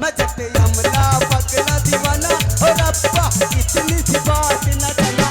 मैं जटे अमला पगला दीवाना और रब्बा इतनी सी बात न जाना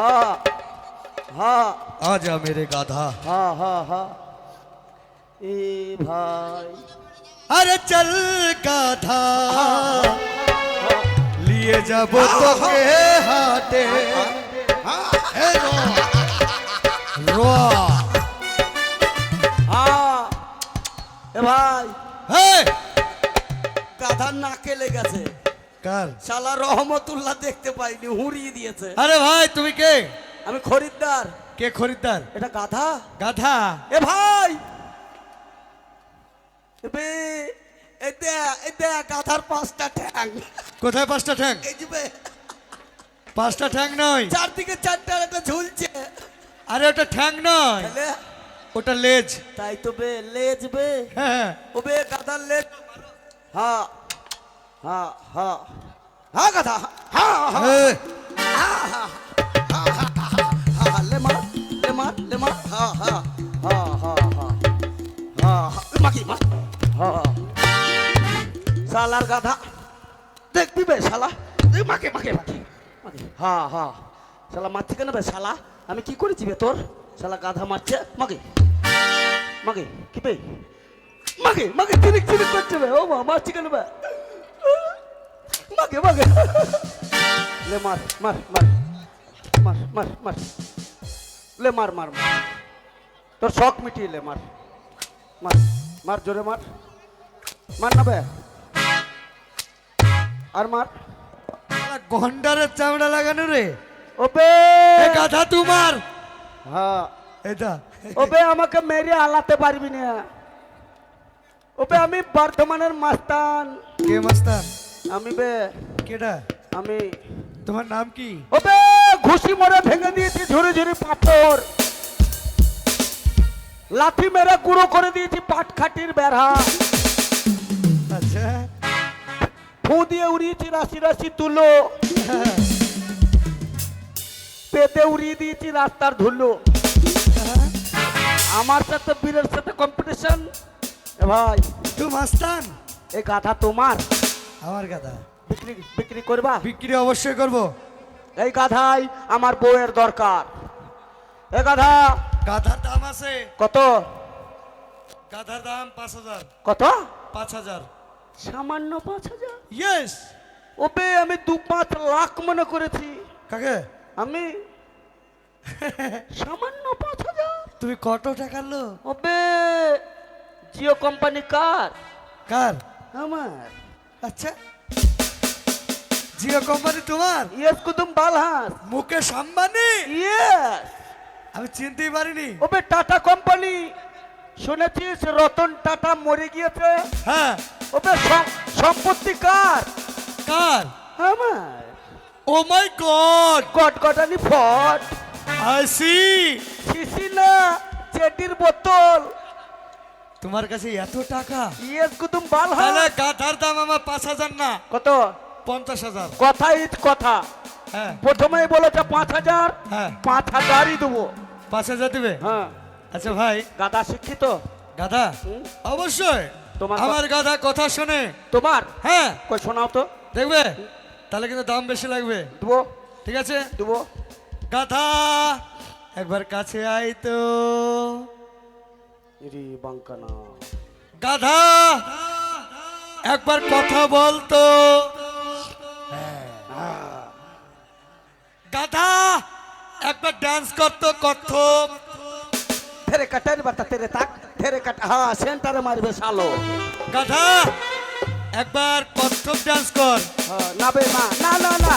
हाँ हाँ आजा मेरे गाधा। हाँ हाँ हाँ ए भाई अरे चल गाधा लिए जाबो তোকে হাটে রোয়া। हाँ ए भाई এই গাধা নাকে লেগেছে কার? শালা রহমতুল্লাহ দেখতে পাইনি হুড়িয়ে দিয়েছে। আরে ভাই তুমি কে? আমি খরিদ্দার। কে খরিদ্দার? এটা গাধা। গাধা? এ ভাই এবে এতে এতে গাধার পাঁচটা ঠ্যাং। কোথায় পাঁচটা ঠ্যাং? এই যে বে, পাঁচটা ঠ্যাং নয়, চারদিকে চারটা একটা ঝুলছে। আরে ওটা ঠ্যাং নয়, তাহলে ওটা লেজ। তাই তো বে লেজ বে হ্যাঁ ওবে গাধার লেজ। হ্যাঁ হ্যাঁ হ্যাঁ হ্যাঁ গাধা হ্যাঁ হ্যাঁ এই, ले मार ले मार ले मार हाँ हाँ हाँ हाँ हाँ हाँ माकी मार हाँ सालार गाधा देख भी बे साला देख माके माके माके माके हाँ हाँ साला मारছে কেন বে শালা আমি কি করেছি বে তোর শালা গাধা মারছে মাকে মাকে কি বে মাকে মাকে চিনিক চিনিক করছে বে ও মা মারছে কেন বে মাকে মাকে ले मार मार मार मार मार मार ले मार मार मार तो शौक मिटी ले मार मार मार जोरे मार मार ना बे और मार শালা গন্ডারের চামড়া লাগানো রে। ओबे এ গাধা তোমার हाँ এটা ओबे আমাকে মেরে আলাতে পারবি না ওবে আমি বর্ধমানের মাস্তান কে মাস্তান? আমি বে কেডা? আমি তোমার নাম কি? ওবে ঘুষি মরে ভেঙে দিয়েছি ঝুরি ঝুরি পাথর লাঠি মেরে গুঁড়ো করে দিয়েছি পাটখাটির বেড়া আচ্ছা ফু দিয়ে উড়িয়েছি রাশি রাশি তুলো পেতে উড়িয়ে দিয়েছি রাস্তার ধুলো আমার সাথে বীরের সাথে কম্পিটিশন ভাই তুই মাস্তান? এই গাধা তোমার আমার গাধা বিক্রি বিক্রি করবা বিক্রি অবশ্যই করব। এই গাধাই আমার বউয়ের দরকার এই গাধা গাধার দাম আছে কত গাধার দাম 5000। কত 5000? সামান্য 5000 ইয়েস। ওবে আমি 2-5 লাখ মনে করেছি কাকে? আমি সামান্য 5000 তুমি কত টাকার লোক? ওবে জিও কোম্পানি কার কার? আমার আচ্ছা জিও কোম্পানি তোমার? ইয়েস কুতুম বালহাস মুকেশ আম্বানি? ইয়েস আমি চিনতেই পারিনি। ওবে টাটা কোম্পানি শুনেছিস রতন টাটা মরে গিয়েছে হ্যাঁ। ওবে সম্পত্তি কার কার? আমার ও মাই গড গটগটানি ফট আই সি। শিশি না চেটির বোতল তোমার কাছে এত টাকা? ইয়েস কুতুম তাহলে বালহাস গাধার দাম আমার 5000 না কত 50000। কথা ইজ কথা হ্যাঁ প্রথমেই বলেছে 5000 হ্যাঁ 5000ই দেবো 5000 দিবে? হ্যাঁ আচ্ছা ভাই গাদা শিক্ষিত গাধা হুম? অবশ্যই তোমার আমার গাধা কথা শুনে। তোমার হ্যাঁ কই শোনাও তো দেখবে তাহলে কিন্তু দাম বেশি লাগবে। দেবো ঠিক আছে দেবো গাধা একবার কাছে আয় তো। রে বাঙ্কানা গাধা একবার কথা বলতো। গাধা একবার ডান্স করতো কত্থক। तेरे कटर बता तेरे तक तेरे कट हाँ सेंटर मारबे सालो গাধা একবার কত্থক ডান্স কর। हाँ ना बे ना ना ना ना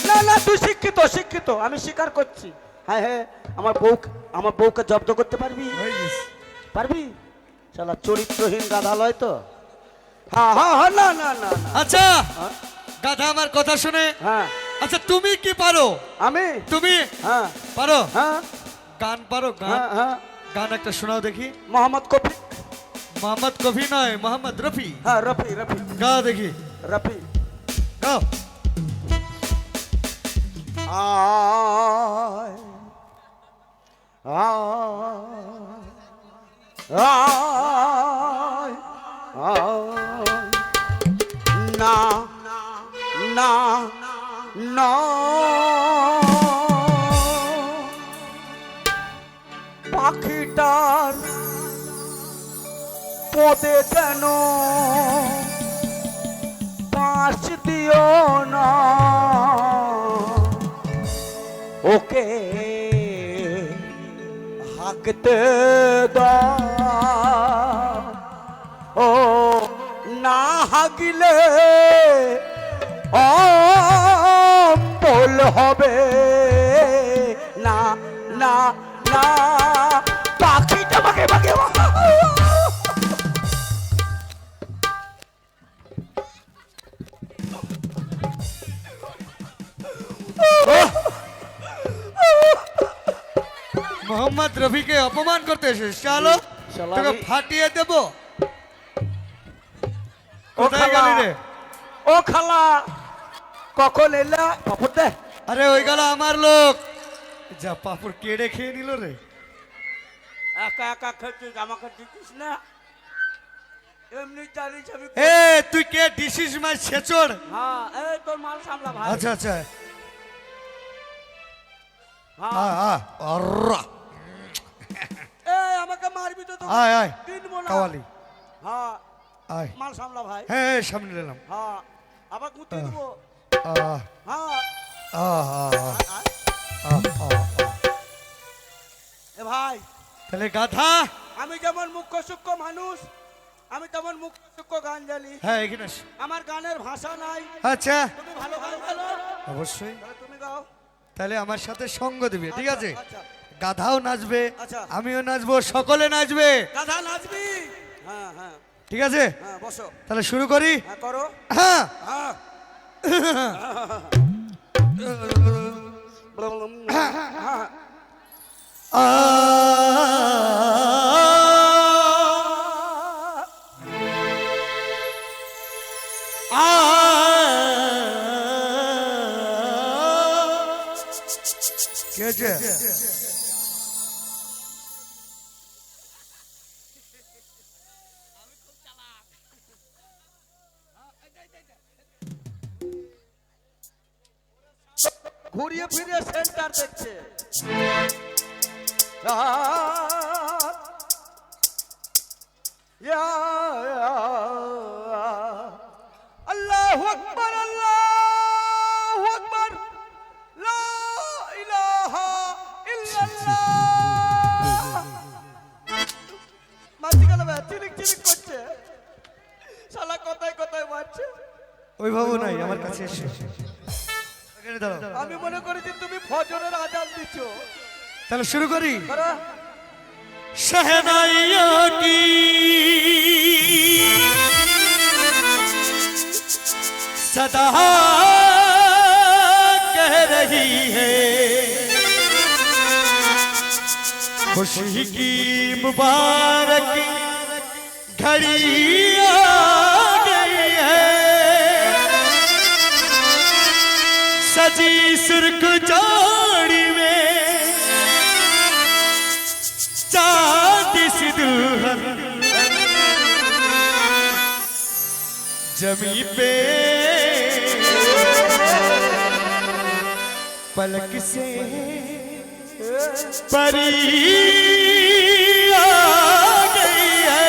না না তুই শিক্ষিত শিক্ষিত আমি স্বীকার করছি হ্যাঁ হ্যাঁ আমার বউকে জব্দ করতে পারবি পারবি শালা চরিত্রহীন গাধা লয় তো হ্যাঁ হ্যাঁ হ্যাঁ না না না না আচ্ছা হ্যাঁ গাধা আমার কথা শুনে। হ্যাঁ আচ্ছা তুমি কি পারো? আমি তুমি হ্যাঁ পারো? হ্যাঁ গান পারো? গান হ্যাঁ হ্যাঁ গান একটা শোনাও দেখি। মোহাম্মদ কফি মোহাম্মদ কফি নয় মোহাম্মদ রফি। হ্যাঁ রফি রফি গাও দেখি রফি গাও। আয় আয় আয় না না না পাখিটার পদে কেন পাশ দিও না ওকে হাঁকতে দাও ও না হাঁকিলে অম্বল হবে না না না পাখিটা বাগে বাগে মোহাম্মদ রফিকে অপমান করতে এসেছিস, চলো শালা তোকে আমি- ফাটিয়ে দেব। ও কোথায় খালা গেলি রে? ও খালা কখন এলা পাপড় দে আরে ওই গেল আমার লোক, যা পাপড় কেড়ে খেয়ে নিল রে। একা একা খেয়েছিস আমাকে দিতিস না এমনি জানিস আমি এ তুই কে ডিসিস মাই ছেচড়? হ্যাঁ এই তোর মাল সামলা ভাই আচ্ছা আচ্ছা, হ্যাঁ আর্রা, এই আমাকে মারবি তো তো আয় আয় কিনবো না কাওয়ালি, হ্যাঁ আয়। মাল সামলা ভাই হ্যাঁ হ্যাঁ, সামনে এলাম। হ্যাঁ আবার কুতি দিব আহ হ্যাঁ আহ আহ আয়। আহ। এ ভাই তাহলে গাধা, আমি যেমন মুখ্য সূক্ষ্ম মানুষ আমি তেমন মুখ্য সূক্ষ্ম গান জানি হ্যাঁ এখানে আস। আমার গানের ভাষা নাই আচ্ছা তুমি ভালো গান জানো অবশ্যই, তাহলে তুমি গাও তাহলে আমার সাথে সঙ্গ দিবে, ঠিক আছে? আচ্ছা গাধাও নাচবে, আচ্ছা। আমিও নাচবো, সকলে নাচবে, গাধা নাচবি হ্যাঁ হ্যাঁ ঠিক আছে? হ্যাঁ বসো তাহলে শুরু করি। হ্যাঁ করো হ্যাঁ হ্যাঁ হ্যাঁ কে আছে? ঘুরিয়ে ফিরে সেন্টার দেখছে আল্লাহু আকবার আল্লাহু আকবার লা ইলাহা ইল্লাল্লাহ মাঝি গেল চিলিক চিলিক করছে শালা কথায় কথায় মারছে ওই বাবু নাই আমার কাছে এসে, এখানে দাঁড়াও। আমি মনে করেছি তুমি ফজরের আজান দিচ্ছ তাহলে শুরু করি। করো शहनाइयों की सदा कह रही है खुशी की मुबारक घड़ी आ गई है सजी सुर्ख जोड़ी में चांदी सी दुल्हन जमी पे पलक से परी आ गई है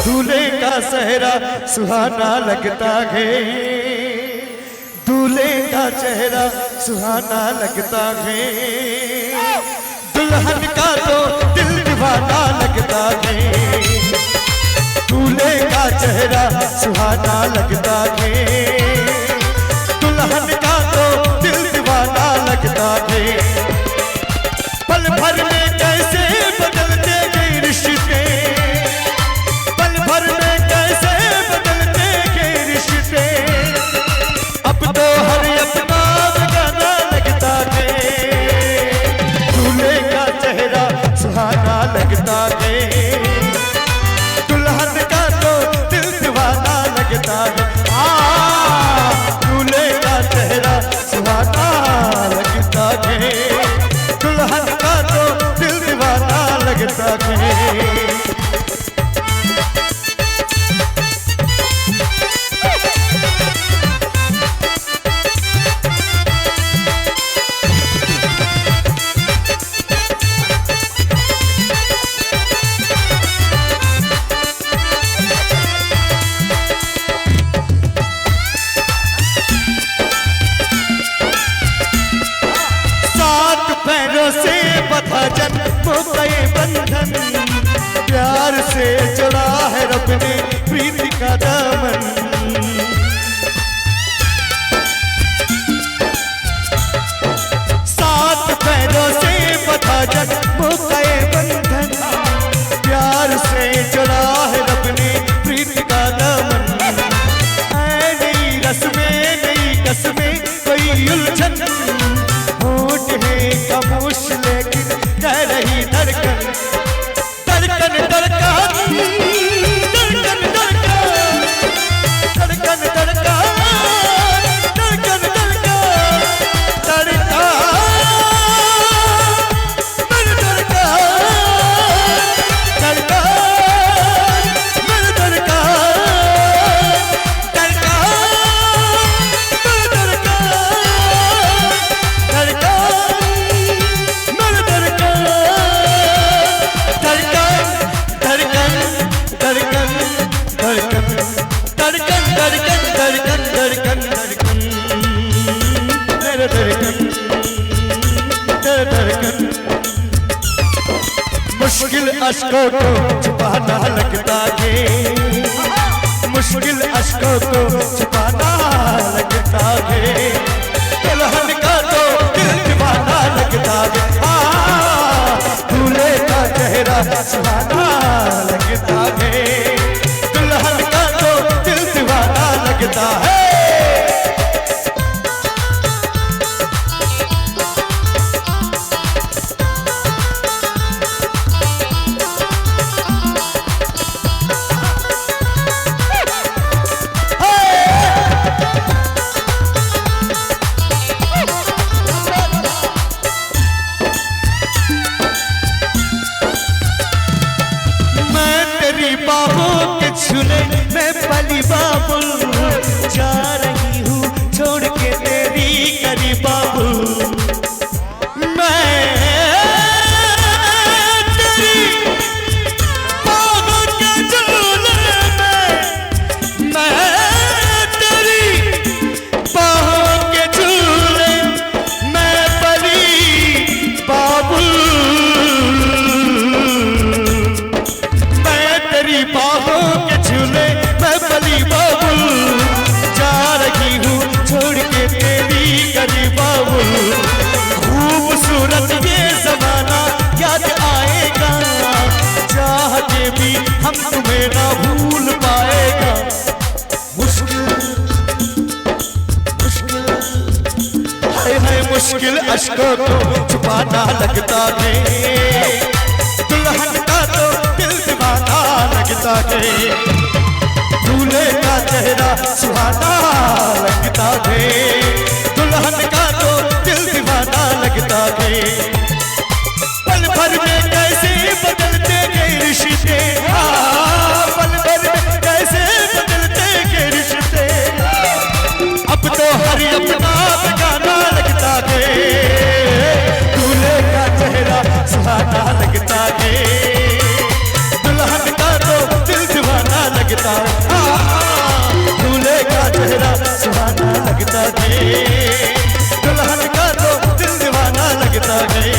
दूल्हे का सहरा सुहाना लगता है, दूल्हे दूल्हे का चेहरा सुहाना लगता है, दुल्हन का तो दिल दीवाना लगता है। दूल्हे का चेहरा सुहाना लगता है, दुल्हन का तो दिल दीवाना लगता है। पल भर में कैसे बदलते गए रिश्ते, पल भर में कैसे बदलते गए रिश्ते। अब तो हर अपना गाना लगता है, दूल्हे का चेहरा सुहाना लगता है, दुल्हन का तो दिल दीवाना लगता है। दूल्हे का चेहरा सुहाना लगता है, दुल्हन का तो दिल दीवाना लगता है। पैरों से बंधा जन्मों का ये बंधन, प्यार से जुड़ा है रब ने प्रीति का दामन। सात पैरों से बंधा जन्मों का ये बंधन, प्यार से जुड़ा है रब ने प्रीति का दामन। नई रस्में नई कसमें कोई उलझन, खामोश लेकिन कह रही धड़कन, धड़कन धड़कन धड़कन धड़कन धड़कन धड़कन धड़कन धड़कन मुश्किल अश्कों को छुपाना लगता है, मुश्किल अश्कों को छुपाना लगता है, दुल्हन का तो दिल दीवाना लगता है। दूल्हे का चेहरा सुहाना लगता है, दुल्हन का तो दिल दीवाना लगता है। बाहों के झूले में पली बाबुल, जा रही हूँ छोड़ के तेरी करी बाबुल। मैं तेरी बाहों के झूले में, मैं तेरी बाहों के झूले में पली बाबुल। बाहों के झूले मैं पली बाबुल, जा रही हूँ छोड़ के तेरी गली बाबुल। खूबसूरत ये जमाना याद आएगा, चाह के भी हम तुम्हें ना भूल पाएगा। मुश्किल मुश्किल हाय हाय मुश्किल अश्कों को छुपाना लगता है, दुल्हन का तो दिल दीवाना लगता है। दूल्हे का चेहरा सुहाना लगता है, दुल्हन का तो दिल दीवाना लगता है। पल भर में कैसे बदलते गए रिश्ते, पल भर में कैसे बदलते गए रिश्ते। अब तो हर अपना गाना लगता है, दूल्हे का चेहरा सुहाना लगता है, दुल्हन का तो दिल दीवाना लगता है। दूल्हे का चेहरा सुहाना लगता है दुल्हन का तो दिल दीवाना लगता है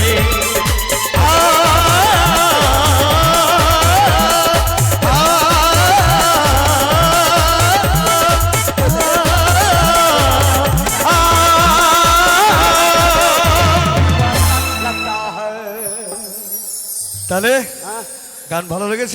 लगता है তাহলে हाँ গান ভালো লেগেছে